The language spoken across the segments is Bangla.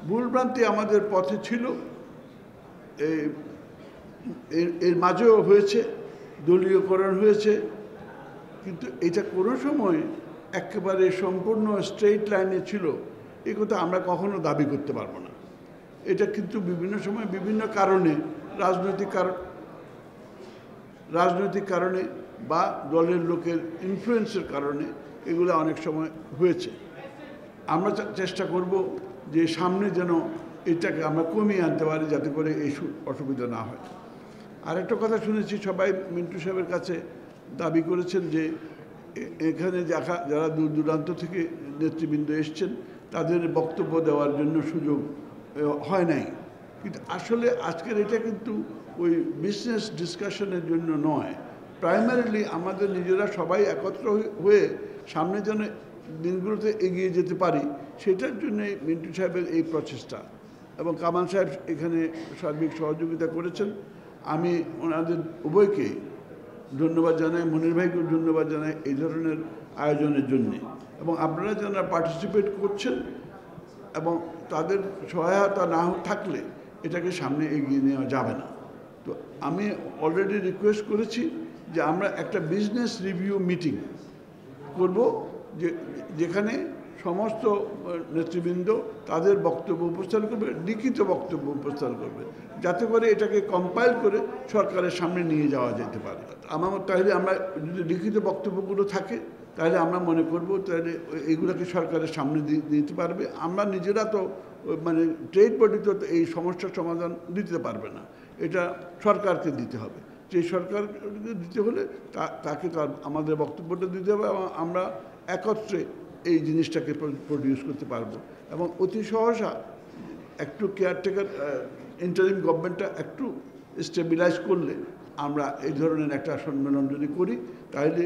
ভুলভ্রান্তি আমাদের পথে ছিল, এর মাঝেও হয়েছে, দলীয়করণ হয়েছে, কিন্তু এটা কোনো সময় একেবারে সম্পূর্ণ স্ট্রেইট লাইনে ছিল এই কথা আমরা কখনো দাবি করতে পারবো না। এটা কিন্তু বিভিন্ন সময় বিভিন্ন কারণে, রাজনৈতিক কারণে বা দলের লোকের ইনফ্লুয়েন্সের কারণে এগুলো অনেক সময় হয়েছে। আমরা চেষ্টা করব যে সামনে যেন এটাকে আমরা কমিয়ে আনতে পারি, যাতে করে এই অসুবিধা না হয়। আরেকটা কথা শুনেছি, সবাই মিন্টু সাহেবের কাছে দাবি করেছেন যে এখানে যারা দূর দূরান্ত থেকে নেতৃবৃন্দ এসছেন তাদের বক্তব্য দেওয়ার জন্য সুযোগ হয় নাই। কিন্তু আসলে আজকের এটা কিন্তু ওই বিজনেস ডিসকাশনের জন্য নয়, প্রাইমারিলি আমাদের নিজেরা সবাই একত্র হয়ে সামনে যেন দিনগুলোতে এগিয়ে যেতে পারি, সেটার জন্যই মিন্টু সাহেবের এই প্রচেষ্টা। এবং কামাল সাহেব এখানে সার্বিক সহযোগিতা করেছেন। আমি ওনাদের উভয়কে ধন্যবাদ জানাই, মনির ভাইকেও ধন্যবাদ জানাই এই ধরনের আয়োজনের জন্যে। এবং আপনারা যারা পার্টিসিপেট করছেন এবং তাদের সহায়তা না থাকলে এটাকে সামনে এগিয়ে নেওয়া যাবে না। তো আমি অলরেডি রিকোয়েস্ট করেছি যে আমরা একটা বিজনেস রিভিউ মিটিং করব, যেখানে সমস্ত নেতৃবৃন্দ তাদের বক্তব্য উপস্থান করবে, লিখিত বক্তব্য উপস্থান করবে, যাতে করে এটাকে কম্পাইল করে সরকারের সামনে নিয়ে যাওয়া যেতে পারে। তাহলে আমরা যদি লিখিত বক্তব্যগুলো থাকে তাহলে আমরা মনে করব তাহলে এইগুলোকে সরকারের সামনে দিতে পারবে। আমরা নিজেরা তো মানে ট্রেড বডি তো এই সমস্যার সমাধান দিতে পারবে না, এটা সরকারকে দিতে হবে। সেই সরকারকে দিতে হলে তাকে তার আমাদের বক্তব্যটা দিতে হবে এবং আমরা একত্রে এই জিনিসটাকে প্রডিউস করতে পারবো। এবং অতি সহসা একটু কেয়ারটেকার ইন্টারিম গভর্নমেন্টটা একটু স্টেবিলাইজ করলে আমরা এই ধরনের একটা সম্মেলন যদি করি তাহলে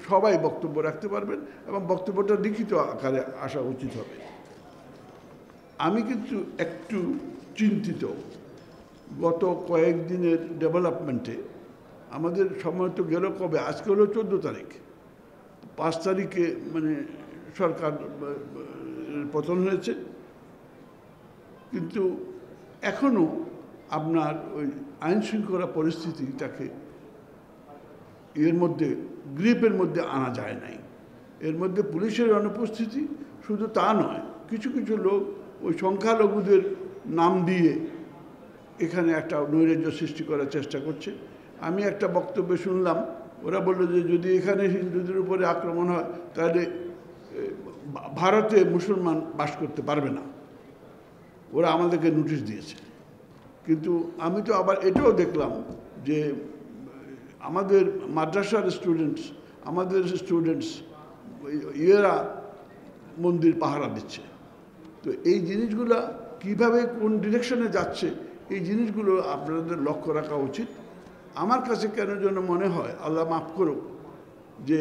সবাই বক্তব্য রাখতে পারবেন এবং বক্তব্যটা লিখিত আকারে আসা উচিত হবে। আমি কিন্তু একটু চিন্তিত গত কয়েকদিনের ডেভেলপমেন্টে। আমাদের সময় তো গেল কবে, আজকে হলো 14 তারিখ, 5 তারিখে মানে সরকার পতন হয়েছে, কিন্তু এখনও আপনার ওই আইন শৃঙ্খলা পরিস্থিতিটাকে এর মধ্যে গ্রিপের মধ্যে আনা যায় নাই। এর মধ্যে পুলিশের অনুপস্থিতি, শুধু তা নয়, কিছু কিছু লোক ওই সংখ্যালঘুদের নাম দিয়ে এখানে একটা নৈরাজ্য সৃষ্টি করার চেষ্টা করছে। আমি একটা বক্তব্যে শুনলাম, ওরা বলল যে যদি এখানে হিন্দুদের উপরে আক্রমণ হয় তাহলে ভারতে মুসলমান বাস করতে পারবে না, ওরা আমাদেরকে নোটিশ দিয়েছে। কিন্তু আমি তো আবার এটাও দেখলাম যে আমাদের মাদ্রাসার স্টুডেন্টস এরা মন্দির পাহারা দিচ্ছে। তো এই জিনিসগুলো কিভাবে কোন ডিরেকশনে যাচ্ছে এই জিনিসগুলো আপনাদের লক্ষ্য রাখা উচিত। আমার কাছে কেন যেন মনে হয়, আল্লাহ মাফ করুক, যে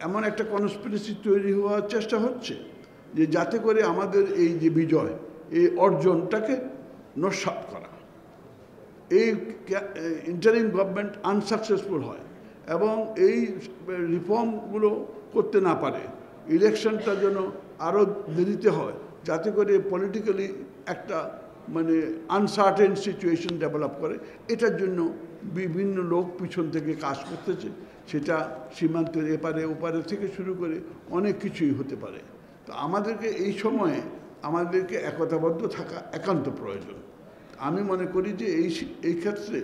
এমন একটা কনস্পিরেসি তৈরি হওয়ার চেষ্টা হচ্ছে যে যাতে করে আমাদের এই যে বিজয়, এই অর্জনটাকে নস্যাৎ করা, এই ইন্টারিম গভর্নমেন্ট আনসাকসেসফুল হয় এবং এই রিফর্মগুলো করতে না পারে, ইলেকশনটা যেন আরও দেরিতে হয়, যাতে করে পলিটিক্যালি একটা মানে আনসার্টেন সিচুয়েশন ডেভেলপ করে। এটার জন্য বিভিন্ন লোক পিছন থেকে কাজ করতেছে, সেটা সীমান্তের এপারে ওপারে থেকে শুরু করে অনেক কিছুই হতে পারে। তো আমাদেরকে এই সময়ে আমাদেরকে একতাবদ্ধ থাকা একান্ত প্রয়োজন। আমি মনে করি যে এই ক্ষেত্রে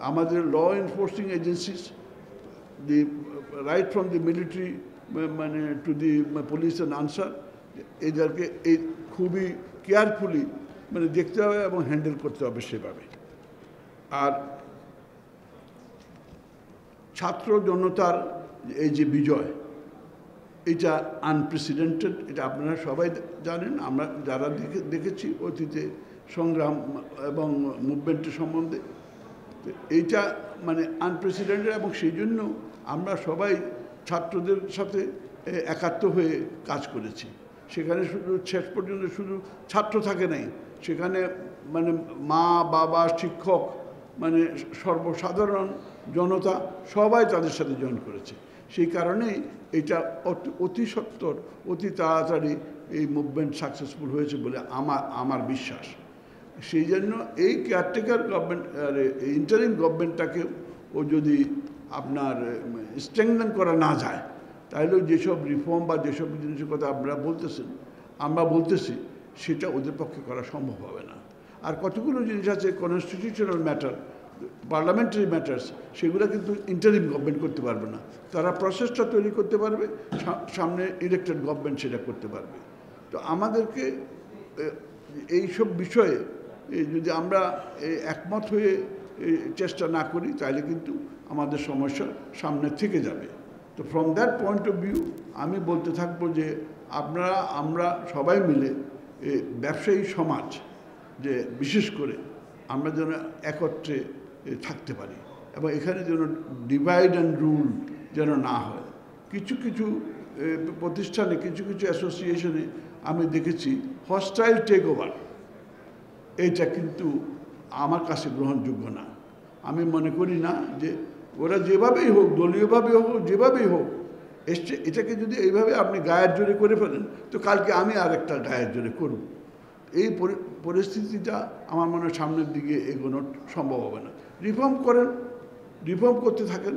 আমাদের law enforcing agencies, the right from the military মানে to the police and Ansar, এদেরকে এই খুবই কেয়ারফুলি মানে দেখতে হবে এবং হ্যান্ডেল করতে হবে সেভাবে। আর ছাত্র জনতার এই যে বিজয়, এটা আনপ্রেসিডেন্টেড, এটা আপনারা সবাই জানেন। আমরা যারা দেখেছি অতীতে সংগ্রাম এবং মুভমেন্টের সম্বন্ধে, তো এইটা মানে আনপ্রেসিডেন্টেড এবং সেই জন্য আমরা সবাই ছাত্রদের সাথে একাত্ম হয়ে কাজ করেছি। সেখানে শুধু শেষ পর্যন্ত শুধু ছাত্র থাকে নাই, সেখানে মানে মা বাবা শিক্ষক মানে সর্বসাধারণ জনতা সবাই তাদের সাথে জয়েন করেছে। সেই কারণেই এটা অতি সত্বর অতি তাড়াতাড়ি এই মুভমেন্ট সাকসেসফুল হয়েছে বলে আমার বিশ্বাস। সেই জন্য এই কেয়ারটেকার গভর্নমেন্ট ইন্টারিম গভর্নমেন্টটাকে ও যদি আপনার স্ট্রেংথেন করা না যায়, তাহলে যেসব রিফর্ম বা যেসব জিনিসের কথা আমরা বলতেছি সেটা ওদের পক্ষে করা সম্ভব হবে না। আর কতগুলো জিনিস আছে কনস্টিটিউশনাল ম্যাটার, পার্লামেন্টারি ম্যাটার্স, সেগুলো কিন্তু ইন্টারিম গভর্নমেন্ট করতে পারবে না। তারা প্রসেসটা তৈরি করতে পারবে, সামনে ইলেক্টেড গভর্নমেন্ট সেটা করতে পারবে। তো আমাদেরকে এইসব বিষয়ে যদি আমরা একমত হয়ে চেষ্টা না করি, তাহলে কিন্তু আমাদের সমস্যা সামনে থেকে যাবে। তো from that point of view আমি বলতে থাকবো যে আমরা সবাই মিলে ব্যবসায়ী সমাজ যে বিশেষ করে আমরা যেন একত্রে থাকতে পারি এবং এখানে যেন ডিভাইড অ্যান্ড রুল যেন না হয়। কিছু কিছু প্রতিষ্ঠানে, কিছু কিছু অ্যাসোসিয়েশনে আমি দেখেছি হস্টাইল টেক ওভার, এইটা কিন্তু আমার কাছে গ্রহণযোগ্য না। আমি মনে করি না যে ওরা যেভাবেই হোক, দলীয়ভাবে হোক, যেভাবেই হোক, এটাকে যদি এইভাবে আপনি গায়ের জোরে করে ফেলেন, তো কালকে আমি আরেকটা গায়ের জোরে করব। এই পরিস্থিতিটা আমার মনে হয় সামনের দিকে এগোনোর সম্ভব হবে না। রিফর্ম করেন, রিফর্ম করতে থাকেন,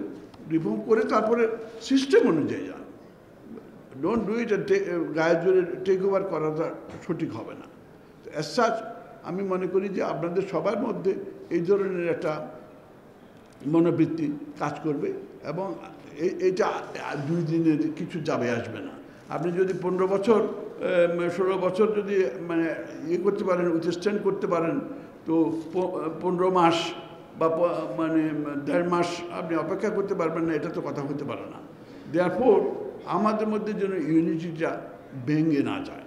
রিফর্ম করে তারপরে সিস্টেম অনুযায়ী যান। ডোন্ট ডু ইট গায়ের জোরে টেক ওভার করাটা সঠিক হবে না। অ্যাজ সাচ আমি মনে করি যে আপনাদের সবার মধ্যে এই ধরনের একটা মনোবৃত্তি কাজ করবে এবং এইটা 2 দিনের কিছু যাবে আসবে না। আপনি যদি 15 বছর 16 বছর যদি করতে পারেন, উইথস্ট্যান্ড করতে পারেন, তো 15 মাস বা 1.5 মাস আপনি অপেক্ষা করতে পারবেন না, এটা তো কথা হতে পারে না। দেয়ারফোর আমাদের মধ্যে যেন ইউনিটিটা ভেঙে না যায়।